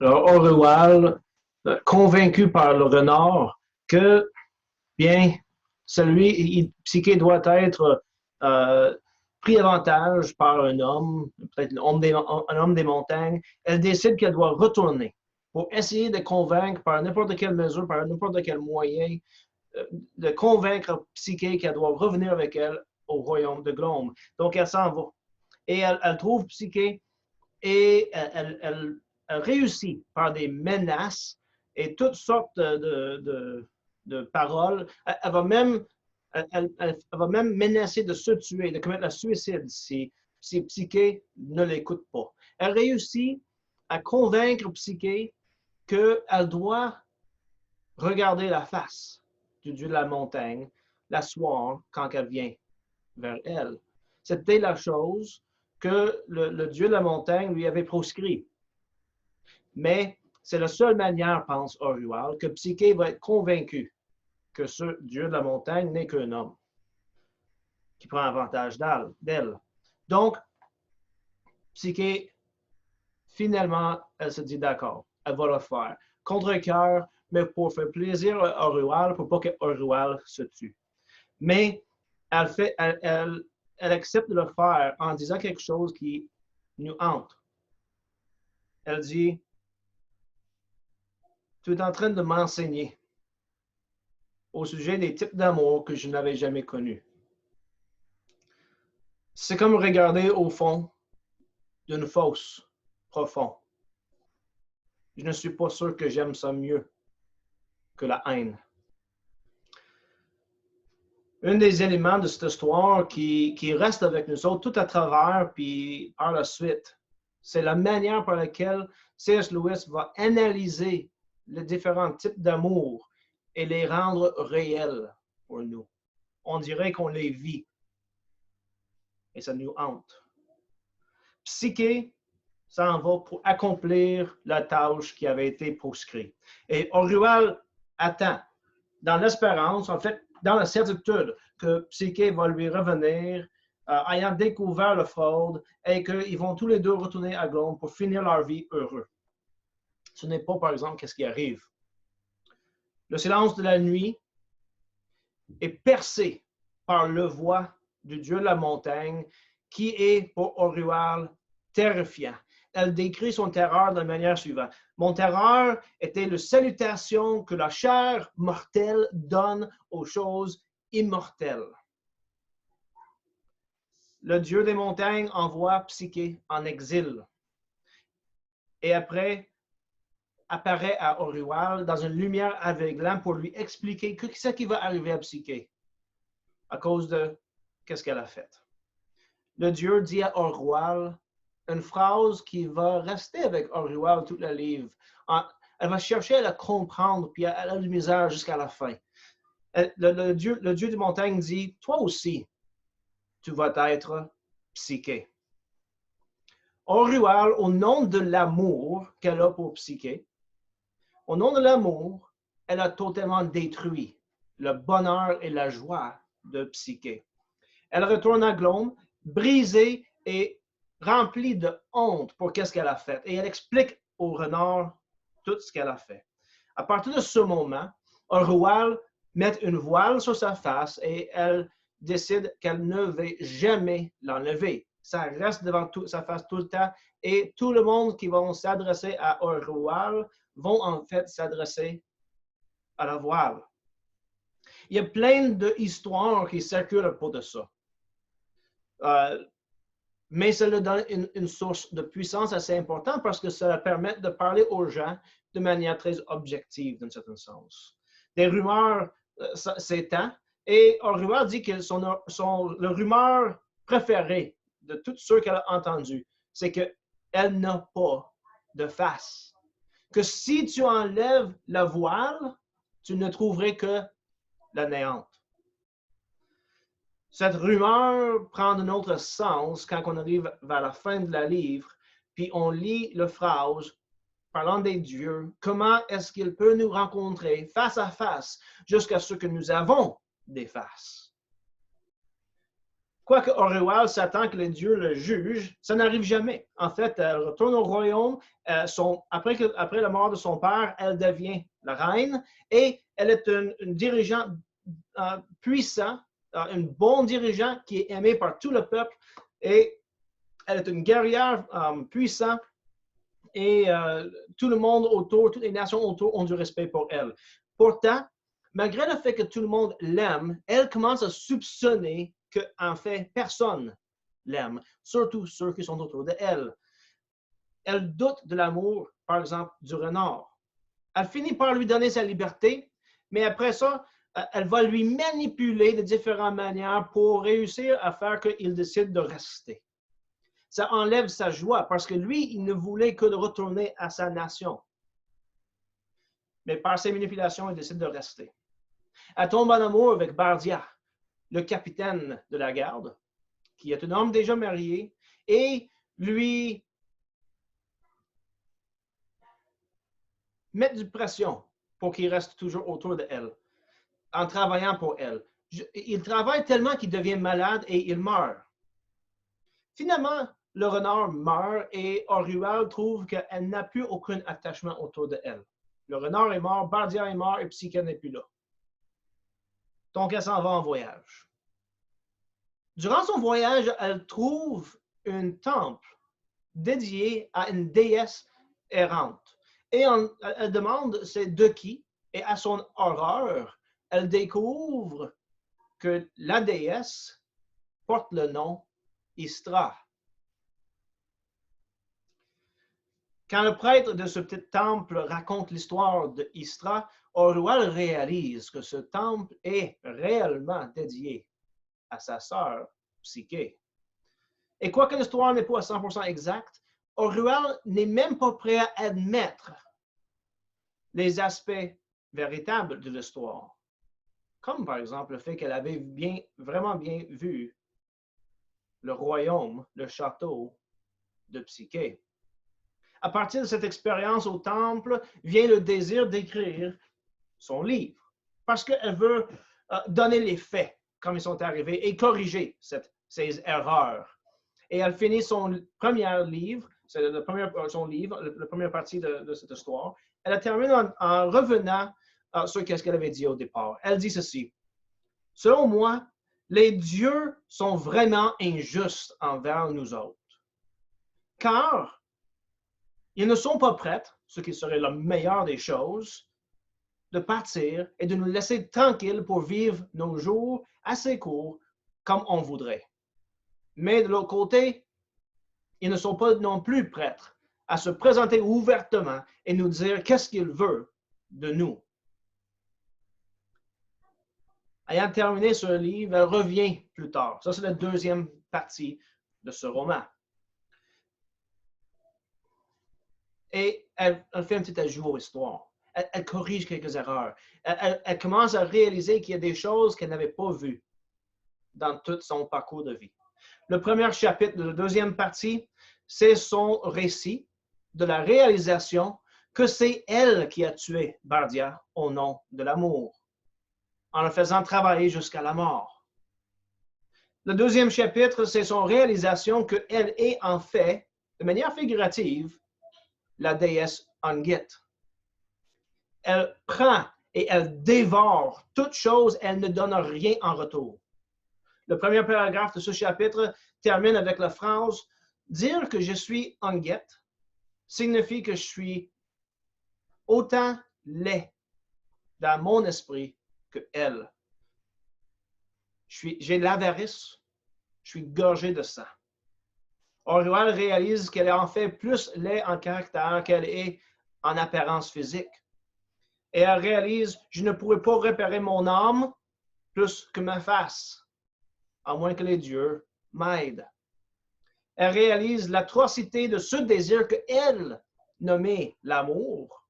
Alors, Orual, convaincu par le renard que, bien, Psyché doit être pris avantage par un homme, peut-être un homme des montagnes, elle décide qu'elle doit retourner pour essayer de convaincre par n'importe quelle mesure, par n'importe quel moyen, de convaincre Psyché qu'elle doit revenir avec elle au royaume de Glombe. Donc, elle s'en va. Et elle trouve Psyché et elle réussit par des menaces et toutes sortes de paroles. Elle va même, elle va même menacer de se tuer, de commettre le suicide si Psyché ne l'écoute pas. Elle réussit à convaincre Psyché qu'elle doit regarder la face du dieu de la montagne, la soir, quand elle vient vers elle. C'était la chose que le dieu de la montagne lui avait proscrit. Mais c'est la seule manière, pense Orual, que Psyché va être convaincu que ce dieu de la montagne n'est qu'un homme qui prend avantage d'elle. Donc, Psyché, finalement, elle se dit d'accord, elle va le faire. Contre cœur, mais pour faire plaisir à Orual, pour pas que Orual se tue. Mais elle accepte de le faire en disant quelque chose qui nous hante. Elle dit, tu es en train de m'enseigner au sujet des types d'amour que je n'avais jamais connus. C'est comme regarder au fond d'une fosse profonde. Je ne suis pas sûr que j'aime ça mieux que la haine. Un des éléments de cette histoire qui reste avec nous autres tout à travers, puis par la suite, c'est la manière par laquelle C.S. Lewis va analyser les différents types d'amour et les rendre réels pour nous. On dirait qu'on les vit et ça nous hante. Psyché s'en va pour accomplir la tâche qui avait été proscrite. Et Orual attend, dans l'espérance, en fait, dans la certitude que Psyché va lui revenir, ayant découvert la fraude, et qu'ils vont tous les deux retourner à Glombe pour finir leur vie heureux. Ce n'est pas, par exemple, qu'est-ce qui arrive. Le silence de la nuit est percé par le voix du dieu de la montagne, qui est pour Orual terrifiant. Elle décrit son terreur de la manière suivante. Mon terreur était la salutation que la chair mortelle donne aux choses immortelles. Le dieu des montagnes envoie Psyché en exil. Et après, apparaît à Orual dans une lumière aveuglante pour lui expliquer ce qui va arriver à Psyché à cause de qu'est-ce qu'elle a fait. Le dieu dit à Orual une phrase qui va rester avec Orual tout le livre. Elle va chercher à la comprendre, puis elle a du misère jusqu'à la fin. Le dieu des montagnes dit, toi aussi, tu vas être Psyché. Orual, au nom de l'amour qu'elle a pour Psyché, au nom de l'amour, elle a totalement détruit le bonheur et la joie de Psyché. Elle retourne à Glombe, brisée et remplie de honte pour qu'est-ce qu'elle a fait. Et elle explique au renard tout ce qu'elle a fait. À partir de ce moment, Orual met une voile sur sa face et elle décide qu'elle ne va jamais l'enlever. Ça reste devant sa face tout le temps et tout le monde qui va s'adresser à Orual vont en fait s'adresser à la voile. Il y a plein d'histoires qui circulent à propos de ça. Mais ça leur donne une source de puissance assez importante parce que ça leur permet de parler aux gens de manière très objective, d'un certain sens. Des rumeurs s'étendent et Orual dit que le rumeur préféré de tous ceux qu'elle a entendus, c'est qu'elle n'a pas de face. Que si tu enlèves la voile, tu ne trouverais que la néante. Cette rumeur prend un autre sens quand on arrive vers la fin de la livre, puis on lit la phrase parlant des dieux, comment est-ce qu'il peut nous rencontrer face à face jusqu'à ce que nous avons des faces. Quoique Orual s'attend que les dieux le jugent, ça n'arrive jamais. En fait, elle retourne au royaume. Après la mort de son père, elle devient la reine et elle est une dirigeante puissante, un bon dirigeant qui est aimé par tout le peuple et elle est une guerrière puissante et tout le monde autour, toutes les nations autour ont du respect pour elle. Pourtant, malgré le fait que tout le monde l'aime, elle commence à soupçonner qu'en fait, personne l'aime, surtout ceux qui sont autour d'elle. Elle doute de l'amour, par exemple, du renard. Elle finit par lui donner sa liberté, mais après ça, elle va lui manipuler de différentes manières pour réussir à faire qu'il décide de rester. Ça enlève sa joie parce que lui, il ne voulait que de retourner à sa nation. Mais par ses manipulations, il décide de rester. Elle tombe en amour avec Bardia, le capitaine de la garde, qui est un homme déjà marié, et lui met du pression pour qu'il reste toujours autour d'elle, en travaillant pour elle. Il travaille tellement qu'il devient malade et il meurt. Finalement, le renard meurt et Orual trouve qu'elle n'a plus aucun attachement autour d'elle. Le renard est mort, Bardia est mort et Psyche n'est plus là. Donc, elle s'en va en voyage. Durant son voyage, elle trouve un temple dédié à une déesse errante. Et elle demande c'est de qui, et à son horreur, elle découvre que la déesse porte le nom Istra. Quand le prêtre de ce petit temple raconte l'histoire de Istra, Orual réalise que ce temple est réellement dédié à sa sœur Psyché. Et quoique l'histoire n'est pas à 100% exacte, Orual n'est même pas prêt à admettre les aspects véritables de l'histoire, comme par exemple le fait qu'elle avait vraiment bien vu le royaume, le château de Psyché. À partir de cette expérience au temple, vient le désir d'écrire son livre, parce qu'elle veut donner les faits comme ils sont arrivés et corriger ces erreurs. Et elle finit son premier livre, c'est la première partie de cette histoire. Elle termine en revenant sur ce qu'elle avait dit au départ. Elle dit ceci: selon moi, les dieux sont vraiment injustes envers nous autres, car ils ne sont pas prêts, ce qui serait la meilleure des choses, de partir et de nous laisser tranquilles pour vivre nos jours assez courts comme on voudrait. Mais de l'autre côté, ils ne sont pas non plus prêts à se présenter ouvertement et nous dire qu'est-ce qu'ils veulent de nous. Ayant terminé ce livre, elle revient plus tard. Ça, c'est la deuxième partie de ce roman. Et elle fait un petit ajout aux histoires. Elle corrige quelques erreurs. Elle commence à réaliser qu'il y a des choses qu'elle n'avait pas vues dans tout son parcours de vie. Le premier chapitre de la deuxième partie, c'est son récit de la réalisation que c'est elle qui a tué Bardia au nom de l'amour, en le faisant travailler jusqu'à la mort. Le deuxième chapitre, c'est son réalisation qu'elle est en fait, de manière figurative, la déesse Ungit. Elle prend et elle dévore toute chose, elle ne donne rien en retour. Le premier paragraphe de ce chapitre termine avec la phrase « Dire que je suis Ungit signifie que je suis autant laid dans mon esprit que elle. J'ai l'avarice, je suis gorgé de sang. » Orual réalise qu'elle est en fait plus laid en caractère qu'elle est en apparence physique. Et elle réalise, je ne pourrais pas réparer mon âme plus que ma face, à moins que les dieux m'aident. Elle réalise l'atrocité de ce désir qu'elle nommait l'amour.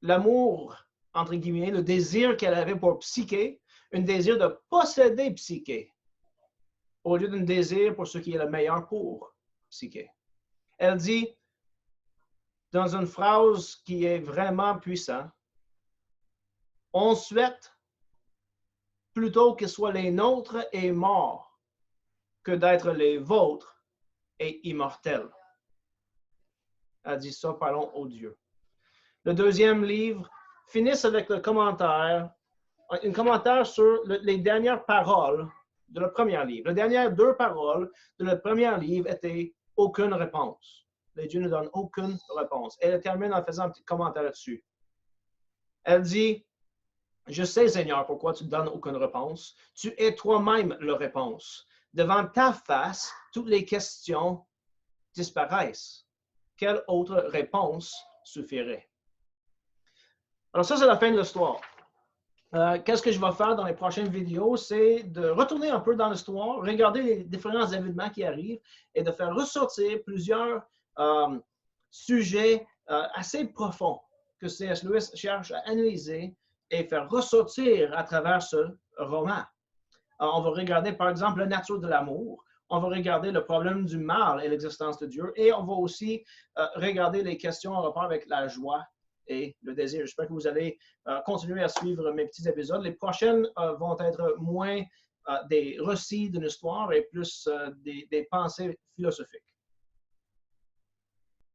L'amour, entre guillemets, le désir qu'elle avait pour Psyché, un désir de posséder Psyché, au lieu d'un désir pour ce qui est le meilleur pour Psyché. Elle dit, dans une phrase qui est vraiment puissante, on souhaite plutôt que soit les nôtres et morts que d'être les vôtres et immortels. Elle dit ça, parlons au Dieu. Le deuxième livre finit avec le commentaire, un commentaire sur les dernières paroles de le premier livre. Les dernières deux paroles de le premier livre étaient « aucune réponse ». Les dieux ne donnent aucune réponse. Elle termine en faisant un petit commentaire là-dessus. Elle dit « Je sais, Seigneur, pourquoi tu ne donnes aucune réponse. Tu es toi-même la réponse. Devant ta face, toutes les questions disparaissent. Quelle autre réponse suffirait? » Alors ça, c'est la fin de l'histoire. Qu'est-ce que je vais faire dans les prochaines vidéos? C'est de retourner un peu dans l'histoire, regarder les différents événements qui arrivent et de faire ressortir plusieurs sujets assez profonds que C.S. Lewis cherche à analyser et faire ressortir à travers ce roman. On va regarder, par exemple, la nature de l'amour. On va regarder le problème du mal et l'existence de Dieu. Et on va aussi regarder les questions en rapport avec la joie et le désir. J'espère que vous allez continuer à suivre mes petits épisodes. Les prochaines vont être moins des récits d'une histoire et plus des pensées philosophiques.